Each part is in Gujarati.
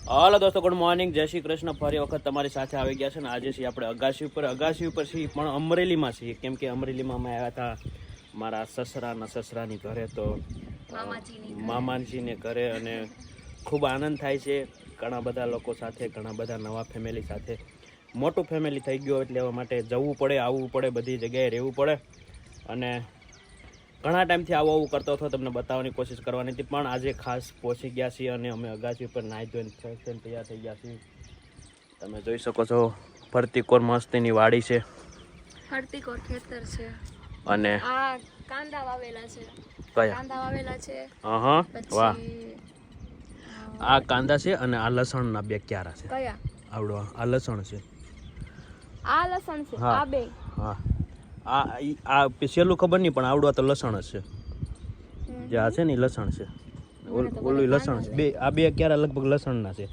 હાલો દોસ્તો, ગુડ મોર્નિંગ, જય શ્રી કૃષ્ણ. ફરી વખત તમારી સાથે આવી ગયા છે ને આજે છીએ આપણે અગાસી ઉપર છીએ, પણ અમરેલીમાં છીએ. કેમ કે અમરેલીમાં અમે આવ્યા હતા મારા સસરાની ઘરે, તો મામાજીને ઘરે, અને ખૂબ આનંદ થાય છે. ઘણા બધા લોકો સાથે, ઘણા બધા નવા ફેમિલી સાથે, મોટું ફેમિલી થઈ ગયું એટલે એવા માટે જવું પડે, આવવું પડે, બધી જગ્યાએ રહેવું પડે. અને ઘણા ટાઈમથી આવું કરતો હતો, તમને બતાવવાની કોશિશ કરવાની હતી, પણ આજે ખાસ પહોંચી ગયા છીએ અને અમે અગાસી ઉપર નાહી ધોઈને ફ્રેશ થઈને તૈયાર થઈ ગયા છીએ. તમે જોઈ શકો છો ફરતીકોર મસ્તીની વાડી છે, ફરતીકોર ખેતર છે, અને આ કાંદા વાવેલા છે. હા, વાહ. આ કાંદા છે અને આ લસણના બે ક્યારા છે. કયા? આવડો આ લસણ છે. આ લસણ છે. આ બે. હા, આ પેલું ખબર નહીં, પણ આવડું આ તો લસણ જ છે. જે આ છે ને લસણ છે, ઓલું લસણ છે. આ બે ક્યારા લગભગ લસણના છે.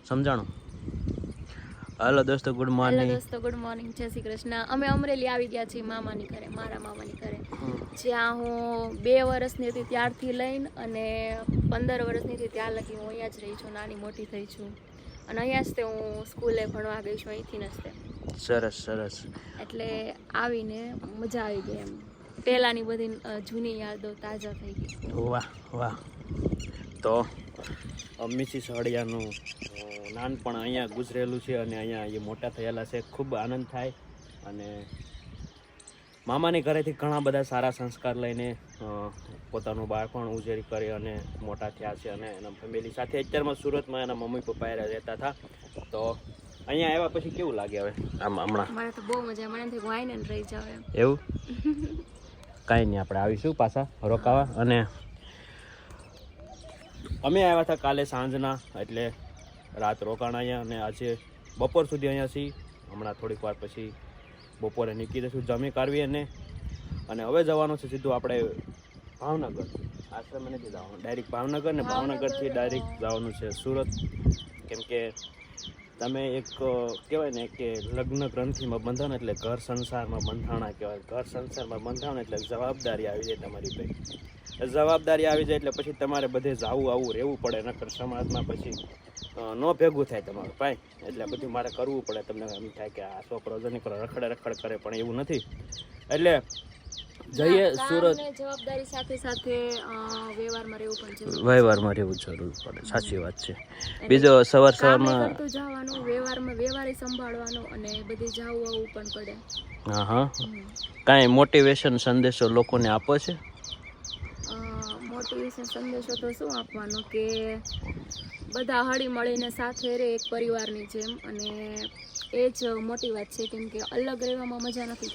સમજાણું? હાલો દોસ્તો, ગુડ મોર્નિંગ. ગુડ મોર્નિંગ, જય શ્રી કૃષ્ણ. અમે અમરેલી આવી ગયા છીએ મામાની ઘરે, મારા મામાની ઘરે, જ્યાં હું 2 વર્ષની હતી ત્યારથી લઈને અને 15 વર્ષની હતી ત્યાં લગી હું અહીંયા જ રહી છું, નાની મોટી થઈ છું, અને અહીંયા જ તે હું સ્કૂલે ભણવા ગઈ છું, અહીંથી જ તે. સરસ સરસ. એટલે આવીને મજા આવી ગઈ, એમ પહેલાની બધી જૂની યાદો તાજા થઈ ગઈ. વાહ વાહ. તો મિસિસ હળિયાનું નાનપણ અહીંયા ગુજરેલું છે અને અહીંયા એ મોટા થયેલા છે. ખૂબ આનંદ થાય. અને મામાની ઘરેથી ઘણા બધા સારા સંસ્કાર લઈને પોતાનું બાળપણ ઉછેરી કરી અને મોટા થયા છે, અને એના ફેમિલી સાથે. અત્યારમાં સુરતમાં એના મમ્મી પપ્પા રહેતા હતા, તો અહીંયા આવ્યા પછી કેવું લાગે હવે? આમ હમણાં મને તો બહુ મજા, મને તો વાઈને રહી જાવ એમ. એવું કાંઈ નહીં, આપણે આવીશું પાછા રોકાવા. અને અમે આવ્યા હતા કાલે સાંજના, એટલે રાત રોકાણ અહીંયા, અને આજે બપોર સુધી અહીંયા છીએ. હમણાં થોડીક વાર પછી બપોરે નીકળી જઈશું, જમી કાઢવી અને હવે જવાનું છે સીધું આપણે ભાવનગર. આશ્રમે નથી જવાનું, ડાયરેક્ટ ભાવનગર, ને ભાવનગરથી ડાયરેક્ટ જવાનું છે સુરત. કેમ કે તમે એક કહેવાય ને કે લગ્ન ગ્રંથિમાં બંધાણ એટલે ઘર સંસારમાં બંધાણા કહેવાય. ઘર સંસારમાં બંધાણ એટલે જવાબદારી આવી જાય તમારી ભાઈ. જવાબદારી આવી જાય એટલે પછી તમારે બધે જવું આવું રહેવું પડે, નકર સમાજમાં પછી ન ભેગું થાય તમારું ભાઈ. એટલે બધું મારે કરવું પડે. તમને એમ થાય કે આ છોકરો જો નીકળો રખડ કરે, પણ એવું નથી. એટલે જઈએ સુરત. જવાબદારી સાથે સાથે વ્યવહારમાં રહેવું જરૂર પડે. સાચી વાત છે. બીજો સવારમાં જવાનું, વ્યવહાર સંભાળવાનો, અને બધે જવું આવવું પણ પડે. હા. કાંઈ મોટિવેશન સંદેશો લોકોને આપો છે? મોટિવેશન સંદેશો તો શું આપવાનો, કે બધા હળી મળીને સાથે રહે એક પરિવારની જેમ, અને એ જ મોટી વાત છે. કેમ કે અલગ રહેવામાં મજા નથી.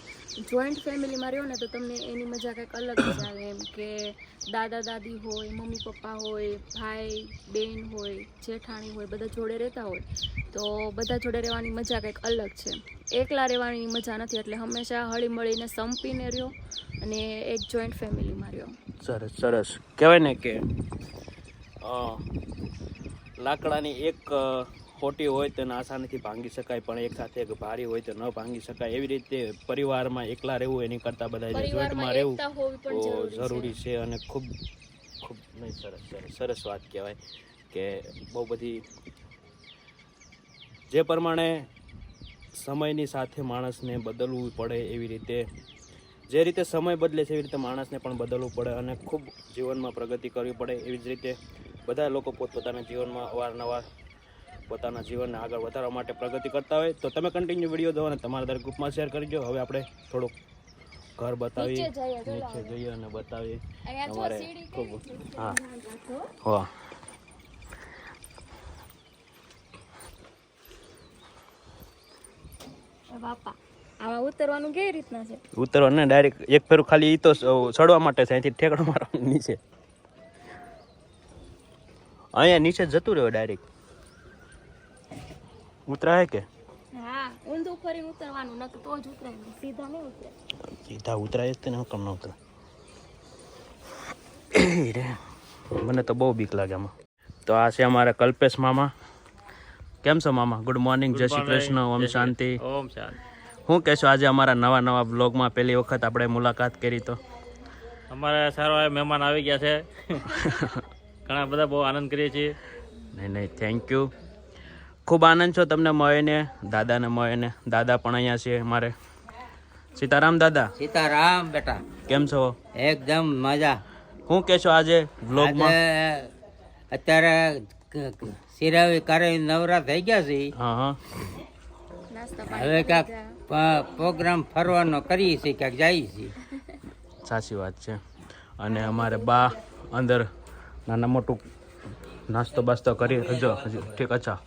જોઈન્ટ ફેમિલીમાં રહ્યો ને તો તમને એની મજા કંઈક અલગ જ આવે, એમ કે દાદા દાદી હોય, મમ્મી પપ્પા હોય, ભાઈ બેન હોય, જેઠાણી હોય, બધા જોડે રહેતા હોય, તો બધા જોડે રહેવાની મજા કંઈક અલગ છે. એકલા રહેવાની મજા નથી. એટલે હંમેશા હળી મળીને સંપીને રહ્યો અને એક જોઈન્ટ ફેમિલીમાં રહ્યો. સરસ સરસ. કહેવાય ને કે લાકડાની એક ખોટી હોય તો આસાનીથી ભાંગી શકાય, પણ એક સાથે એક ભારી હોય તો ન ભાંગી શકાય. એવી રીતે પરિવારમાં એકલા રહેવું એની કરતાં બધા જોઈન્ટમાં રહેવું જરૂરી છે. અને ખૂબ ખૂબ નહીં, સરસ વાત કહેવાય કે બહુ બધી જે પ્રમાણે સમયની સાથે માણસને બદલવું પડે, એવી રીતે જે રીતે સમય બદલે છે એવી રીતે માણસને પણ બદલવું પડે, અને ખૂબ જીવનમાં પ્રગતિ કરવી પડે. એવી જ રીતે બધા લોકો પોતપોતાના જીવનમાં અવારનવાર પોતાના જીવનને આગળ વધારવા માટે પ્રગતિ કરતા હોય. તો તમે કન્ટિન્યુ વિડીયો દો અને તમારા દરેક ગ્રુપમાં શેર કરજો. હવે આપણે થોડુંક ઘર બતાવીએ, નીચે જઈએ અને બતાવીએ તમારે ખૂબ. હા બાપા, આવા ઉતરવાનું કેવી રીતના છે? ઉતરવાનું ને ડાયરેક્ટ એક ફેરું ખાલી ઈ તો ચડવા માટે છે. અહીંથી ઠેકડો મારવાનું નીચે, અહીંયા નીચે જતું રહ્યો ડાયરેક્ટ. ઉતરાય કે? હા, ઊંધું ફરીને ઉતરવાનું, નકર તો જ ઉતરાય, સીધા નહીં ઉતરે. સીધા ઉતરાય જ તે ને, કમ ન ઉતરે. મને તો બહુ બીક લાગે આમાં. તો આ છે અમારા કલ્પેશ મામા. કેમ છો મામા? ગુડ મોર્નિંગ, જય શ્રી કૃષ્ણ, ઓમ શાંતિ. ઓમ શાંતિ. શું કહેશો આજે અમારા નવા બ્લોગમાં પહેલી વખત આપણે મુલાકાત કરી? તો અમારે સારો મહેમાન આવી ગયા છે. ઘણા બધા બહુ આનંદ કરીએ છીએ. નહીં થેન્ક યુ. ખૂબ આનંદ છો તમને મળીને, દાદાને મળીને. દાદા પણ અહીંયા છે અમારે. સીતારામ દાદા. સીતારામ બેટા, કેમ છો? એકદમ મજા. શું કહેશો આજે વ્લોગમાં? અત્યારે સિરાવી કરે નવરા થઈ ગયા છે. હા હા. નાસ્તા હવે ક્યાંક પ્રોગ્રામ ફરવાનો કરીએ છીએ, ક્યાંક જઈએ છીએ. સાચી વાત છે. અને અમારે બા અંદર નાના મોટું નાસ્તો બાસ્તો કરી. હજુ ઠીક. અચ્છા,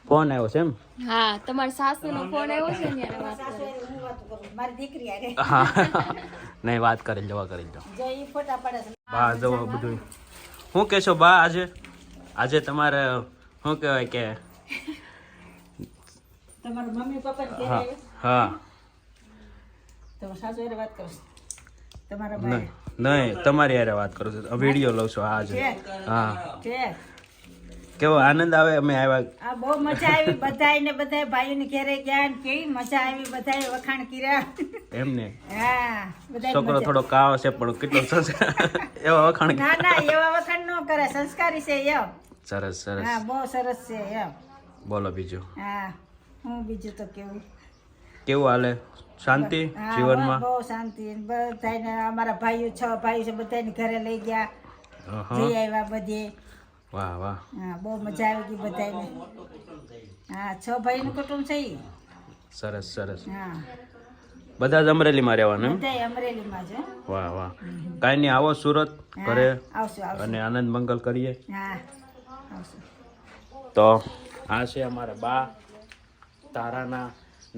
ફોન આવ્યો છે એમ? હા, તમારા સાસુનો ફોન આવ્યો છે ને, વાત કરો. મારી દીકરી આરે હા. નહીં, વાત કરી જવા કરી જાઓ. જો ઈ ફોટા પડે છે. બા જવા બધું. શું કહેશો બા આજે તમારે શું કહેવાય કે તમારા મમ્મી પપ્પા ને હા ઘરે હા તમારા સાસુ હારે વાત કરો છો? તમારા નહીં ભાઈ નહીં, તમારી હારે વાત કરું છું. વિડીયો લઉં છું આજે. હા, છે કેવો આનંદ આવે. અમે આવ્યા. આ બહુ મજા આવી. બધાય ભાઈઓ ને ઘરે ગયા ને કેવી મજા આવી. બધાય વખાણ કર્યા. એમને હા, બધાય છોકરો મજા. થોડો કાવો છે પણ કેટલો એવા વખાણ. ના ના, એવા વખાણ ન કરે. સંસ્કારી છે એમ. સરસ સરસ. હા, બહુ સરસ છે એમ. બોલો બીજું હા, હું બીજું તો કેવું. કેવું હાલે? શાંતિ હા, જીવનમાં? બહુ શાંતિ. બધાને અમારા ભાઈઓ 6 ભાઈઓ છે, બધાને ઘરે લઈ ગયા. અહં. જઈ આવ્યા બધે. વાહ વાહ. હા, બહુ મજા આવી ગઈ બધાને. હા, 6 ભાઈનું કુટુંબ છે ઈ. સરસ સરસ. હા, બધા જ અમરેલીમાં રહેવાનું એમ? બધાય અમરેલીમાં છે. વાહ વાહ. કાંઈ નહીં, આવો સુરત ઘરે આવશું આવશું. અને આનંદ મંગલ કરીએ. હા, આવશું. તો આ છે અમારા બા, તારાના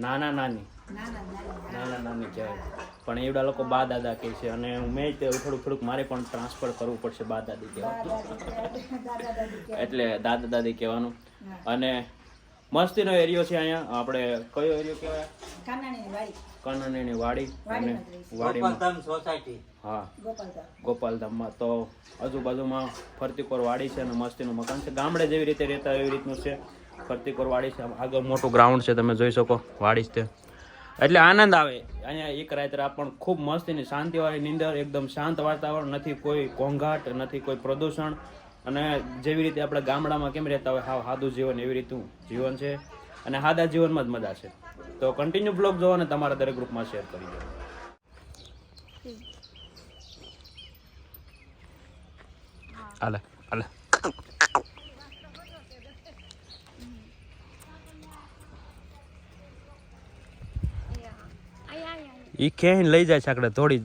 નાના નાની. ના ના ના નાના નાની કહેવાય પણ એવડા લોકો બા દાદા કહે છે. અને મેં તે થોડુંક મારે પણ ટ્રાન્સફર કરવું પડશે બા દાદી કહેવાનું, દાદા દાદી એટલે દાદા દાદી કહેવાનું. અને મસ્તીનો એરિયો છે અહીંયા. આપણે કયો એરિયો કહેવાય? કાનાણીની વાડી, કનનની વાડી. અને વાડીમાં સોસાયટી. હા, ગોપાલધામ. ગોપાલધામમાં. તો આજુબાજુમાં ફરતીકોર વાડી છે અને મસ્તીનું મકાન છે. ગામડે જેવી રીતે રહેતા એવી રીતનું છે. ફરતીકોર વાડી છે. આગળ મોટું ગ્રાઉન્ડ છે, તમે જોઈ શકો. વાડી છે એટલે આનંદ આવે અહીંયા. એક રાત પણ ખૂબ મસ્તીની શાંતિવાળી નીંદર. એકદમ શાંત વાતાવરણ, નથી કોઈ ઘોંઘાટ, નથી કોઈ પ્રદૂષણ. અને જેવી રીતે આપણે ગામડામાં કેમ રહેતા હોય હાવ સાદું જીવન, એવી રીતનું જીવન છે. અને સાદા જીવનમાં જ મજા છે. તો કન્ટિન્યુ બ્લોગ જોવો અને તમારા દરેક ગ્રુપમાં શેર કરી દો. હાલે હાલે. ઈ ક્યાંય લઈ જાય છે આપણે થોડી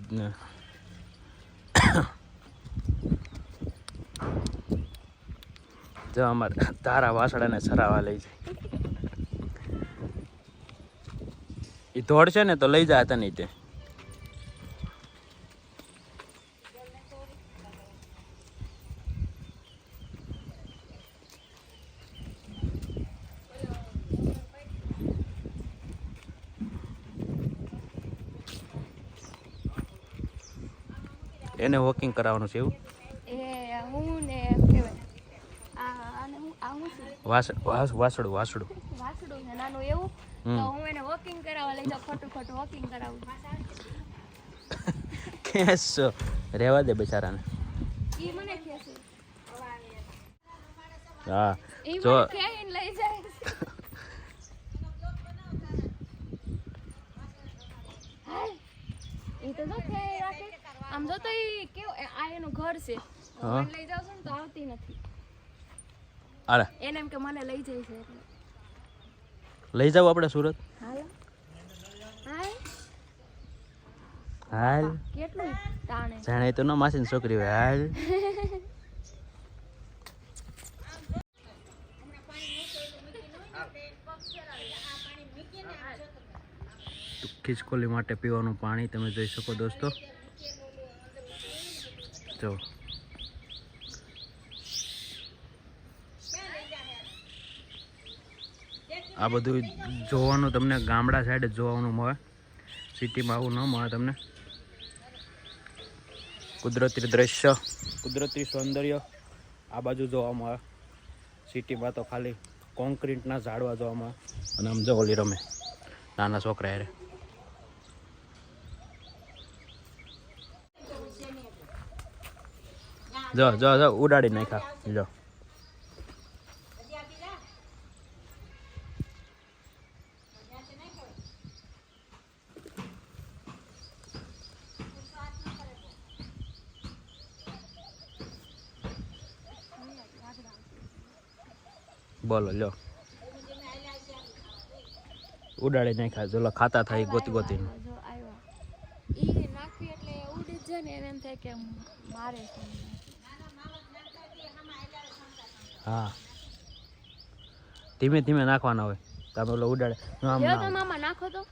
જો અમારે તારા વાસડાને સરાવા લઈ જાય. એ ધોળ છે ને તો લઈ જાય હતા નહીં તે. એને વોકિંગ કરાવવાનું છે એવું? એ હું ને કહેવાય આને હું છું વાસડું વાસડું વાસડું છે નાનું એવું. તો હું એને વોકિંગ કરાવવા લઈ જાઉં, ખોટું વોકિંગ કરાવું. કેસ રહેવા દે બિચારાને. ઈ મને કહે છે, હા ઈ જો મને ક્યાંય લઈ જાય છે. હાય, ઈ તો જો ક્યાંય રાખે. આમ જો તો ઈ કેવું આ એનું ઘર છે. હા. હું લઈ જાઉં છું ને તો આવતી નથી. હાલે એને એમ કે મને લઈ જાય છે એટલે. લઈ જાવ આપણે સુરત. હાલો હાય, હાલ કેટલું તાણે. જાણે તો ન માસીની છોકરી હોય. હાલ ખિસકોલી માટે પીવાનું પાણી તમે જોઈ શકો દોસ્તો. જો આ બધું જોવાનું તમને ગામડા સાઈડ જ જોવાનું મળે. સિટીમાં આવું ન મળે તમને. કુદરતી દ્રશ્ય, કુદરતી સૌંદર્ય આ બાજુ જોવા મળે. સિટીમાં તો ખાલી કોન્ક્રીટના ઝાડવા જોવા મળે. અને આમ જો ઓલી રમે નાના છોકરા હારે. જો જો જો ઉડાડી નાખ્યા. જો બોલો લ્યો ઉડાડી નાખ્યા જોલો ખાતા થાય ગોતી ગોતીને જો આવ્યા ઈ નાખવી એટલે ઉડી જ જાય ને એને એમ થાય કે મારે છે. હા ધીમે ધીમે નાખવાના હોય તમે ઓલો ઉડાડે આમ લ્યો તો ના મામા નાખો તો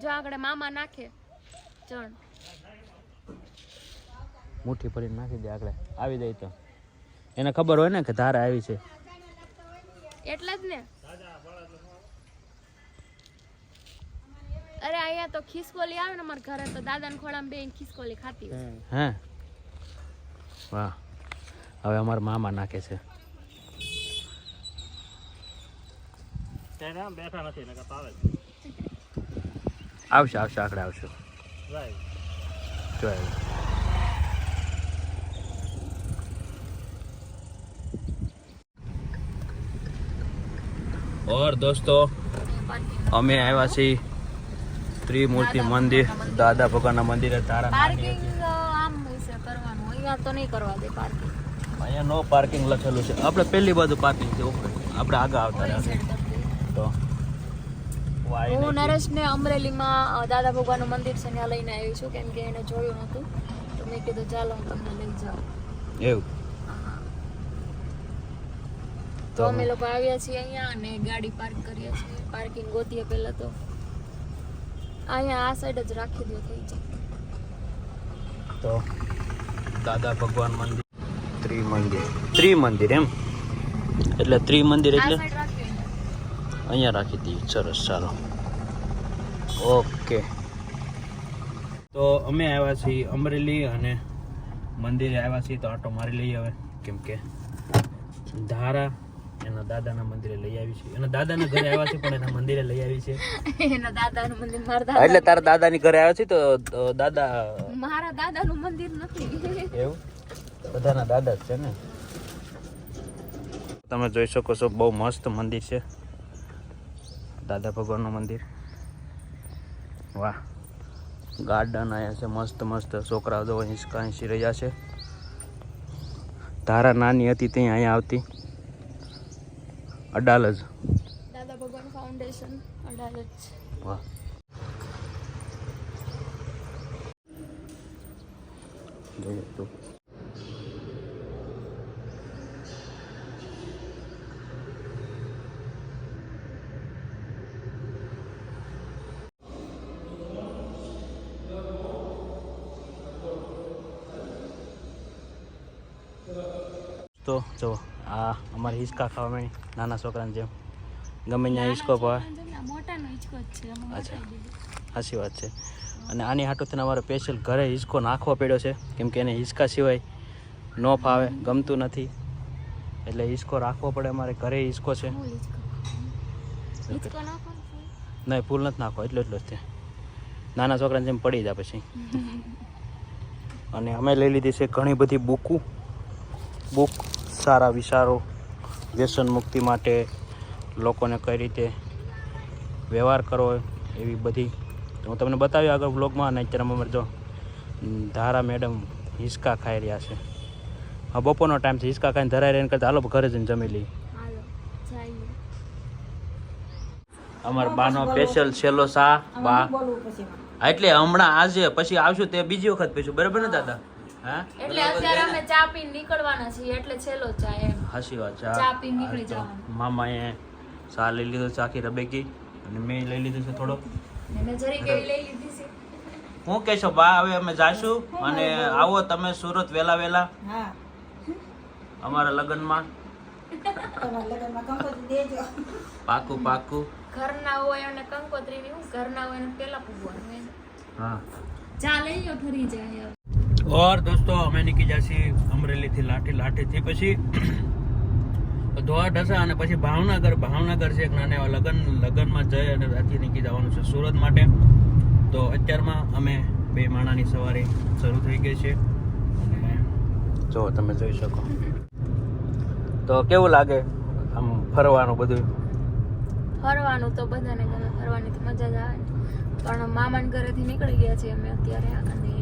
જો આગળ મામા નાખે ચણ મુઠ્ઠી ભરીને નાખી દે આગળ આવી જાય તો એને ખબર હોય ને કે ધારા આવી છે એટલે જ ને. અરે અહીંયા તો ખિસકોલી આવે ને અમારા ઘરે તો દાદાને ખોળામાં બેન ખિસકોલી ખાતી હોય. હે વાહ હવે અમારા મામા નાખે છે આવશે આવશે આગળ આવશે જો આવ્યું. और दोस्तों અમે આવ્યા છીએ ત્રિમૂર્તિ મંદિર દાદા ભગવાનના મંદિરે તારા પાર્કિંગ આમ હશે કરવાનું, અહીંયા તો નહીં કરવા દે પાર્કિંગ. અહીંયા નો પાર્કિંગ લખેલું છે આપણે પહેલી બાજુ પાર્કિંગ છે આપણે આગળ આવતા રહ્યા તો હું નરેશને અમરેલીમાં દાદા ભગવાનનું મંદિર છે ત્યાં લઈને આવી છું કેમ કે એને જોયું નહોતું તો મેં કીધું ચાલો હું તમને લઈ જાઉં. એવું તો અમે લોકો આવ્યા છીએ અહીંયા અને ગાડી પાર્ક કરીએ છીએ. પાર્કિંગ ગોતીએ પહેલા તો અહીંયા આ સાઈડ જ રાખી દો થઈ જાય. તો દાદા ભગવાન મંદિર ત્રિમંદિર એમ એટલે ત્રિમંદિર આ એટલે સાઈડ રાખી અહીંયા રાખી દઈએ. સરસ ચાલો ઓકે. તો અમે આવ્યા છીએ અમરેલી અને મંદિરે આવ્યા છીએ તો આટો મારી લઈએ હવે કેમ કે ધારા એના દાદાના મંદિરે લઈ આવી છે એના દાદાના ઘરે આવ્યા છે પણ એના મંદિરે લઈ આવી છે એના દાદાનું મંદિર મારા દાદા એટલે તારા દાદાની ઘરે આવ્યા છે તો દાદા મારા દાદાનું મંદિર નથી. એવું બધાના દાદા જ છે ને. તમે જોઈ શકો છો બહુ મસ્ત મંદિર છે દાદા ભગવાનનું મંદિર. વાહ ગાર્ડન આવ્યા છે મસ્ત મસ્ત છોકરાઓ જો હિંચી રહ્યા છે. ધારા નાની હતી ત્યાં અહીંયા આવતી અડાલજ. દાદા ભગવાન ફાઉન્ડેશન અડાલજ. વાહ જોઈએ તો તો જો આ અમારે હિંચકા ખાવા માંડી નાના છોકરાને જેમ ગમે ત્યાં હિંચકો પાવે. મોટાનો હિંચકો જ છે અમે અચ્છા. બતાવી દીધું. સાચી વાત છે અને આની હાટુથી અમારે સ્પેશિયલ ઘરે હિંચકો નાખવો પડ્યો છે કેમ કે એને હિંચકા સિવાય ન ફાવે ગમતું નથી એટલે હિંચકો રાખવો પડે. અમારે ઘરે હિંચકો છે ફૂલ હિંચકો. હિંચકો નાખો ને ફૂલ. નહીં ફૂલ નથી નાખવો એટલો જ છે નાના છોકરાને જેમ પડી જાય પછી. અને અમે લઈ લીધી છે ઘણી બધી બુક સારા વિચારો વ્યસન મુક્તિ માટે લોકોને કઈ રીતે વ્યવહાર કરવો એવી બધી હું તમને બતાવ્યું આગળ વ્લોગમાં. અને અત્યારે અમારે જો ધારા મેડમ હિંચકા ખાઈ રહ્યા છે. હા બપોરનો ટાઈમ છે હિંચકા ખાઈને ધરાઈ રહીને કરતા હાલો ઘરે જઈને જમી લઈએ. હાલો જઈએ. અમારા બાનો સ્પેશિયલ છેલ્લો સા બા બોલવું પછી એટલે હમણાં આજે પછી આવશું તે બીજી વખત પીશું બરાબર ને દાદા? હા એટલે અત્યારે અમે ચા પીને નીકળવાના છીએ એટલે છેલ્લો ચા એમ. હાચી વાત છે. ચા પીને નીકળી જવાનું. મામાએ ચા લઈ લીધો ચાખી રબેકી અને મેં લઈ લીધું છે થોડો. ને મેં જરીક એવી લઈ લીધી છે. હું કહેશો બા હવે અમે જાશું અને આવો તમે સુરત વહેલા હા અમારા લગ્નમાં. તમારા લગ્નમાં કંકોત્રી દેજો. પાકું ઘરના હોય અને કંકોત્રીની હું ઘરના હોય અને પેલા પૂગવાનું એમ. હા. ચા લઈ લો ઠરી જાય. और दोस्तों અમે નીકળી જશે અમરેલીથી લાઠીથી પછી ધોવા ઢસા અને પછી ભાવનગર છે એક નાના એવા લગ્નમાં જઈ અને ત્યાંથી નીકળી જવાનું છે સુરત માટે. તો અત્યારમાં અમે બે માણાની સવારી શરૂ થઈ ગઈ છે અને જો તમે જોઈ શકો. તો કેવું લાગે આમ ફરવાનું બધું? ફરવાનું તો બધાને ગમે, ફરવાની તો મજા જ આવે ને. પણ મામાના ઘરેથી નીકળી ગયા છીએ અમે અત્યારે અને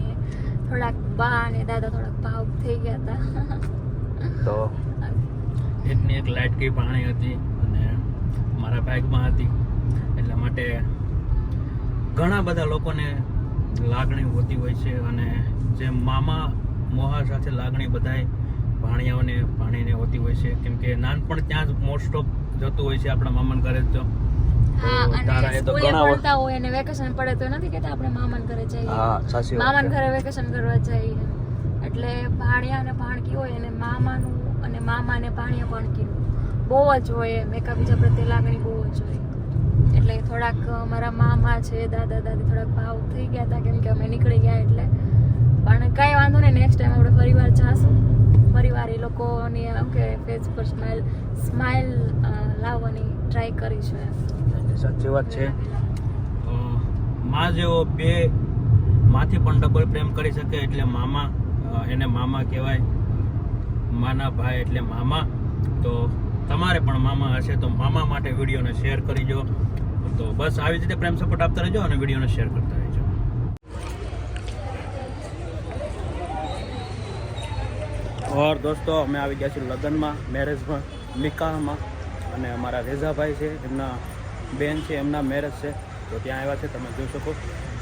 થોડાક બા અને દાદા થોડાક ભાવુક થઈ ગયા હતા તો એકની એક લાઇટ કઈ પાણી હતી અને મારા બેગમાં હતી, એટલા માટે ઘણા બધા લોકોને લાગણી હોતી હોય છે. અને જે મામા મોહા સાથે લાગણી બધાય ભાણિયાઓને ભાણીને હોતી હોય છે, કેમ કે નાનપણ ત્યાં જ મોસ્ટ ઓફ જતું હોય છે આપણા મામાના ઘરે જ. હા, તારા અને એ તો સ્કૂલે ઘણા ભણતા હોય અને વેકેશન પડે તો નથી કહેતા આપણે મામાના ઘરે જઈએ, હા સાચી વાત મામાના છે. ઘરે વેકેશન કરવા જઈએ. એટલે ભાણિયા અને ભાણકી હોય અને મામાનું અને મામા ને ભાણિયા ભાણકીનું બહુ જ હોય એમ, એકાબીજા પ્રત્યે લાગણી બહુ જ હોય. એટલે થોડાક મારા મામા છે, દાદા દાદી થોડાક ભાવ થઈ ગયા હતા કેમ કે અમે નીકળી ગયા એટલે. પણ કાંઈ વાંધો નહીં, નેક્સ્ટ ટાઈમ આપણે ફરીવાર જાશું. ફરીવાર એ લોકોની એમ કે ફેસ પર સ્માઇલ લાવવાની ટ્રાય કરીશું એમ. સાચી વાત છે. માં જેવો બે માંથી પણ ડબલ પ્રેમ કરી શકે એટલે મામા, એને મામા કહેવાય. માના ભાઈ એટલે મામા. તો તમારે પણ મામા હશે તો મામા માટે વિડીયોને શેર કરીજો. તો બસ આવી રીતે પ્રેમ સપોર્ટ આપતા રહેજો અને વિડીયોને શેર કરતા રહેજો. ઓર દોસ્તો, અમે આવી ગયા છીએ લગ્નમાં, મેરેજમાં, નિકાહમાં. અને અમારા રેઝાભાઈ છે, એમના બેન છે, એમના મેરેજ છે. તો ત્યાં આવ્યા છે, તમે જોઈ શકો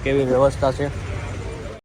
કેવી વ્યવસ્થા છે.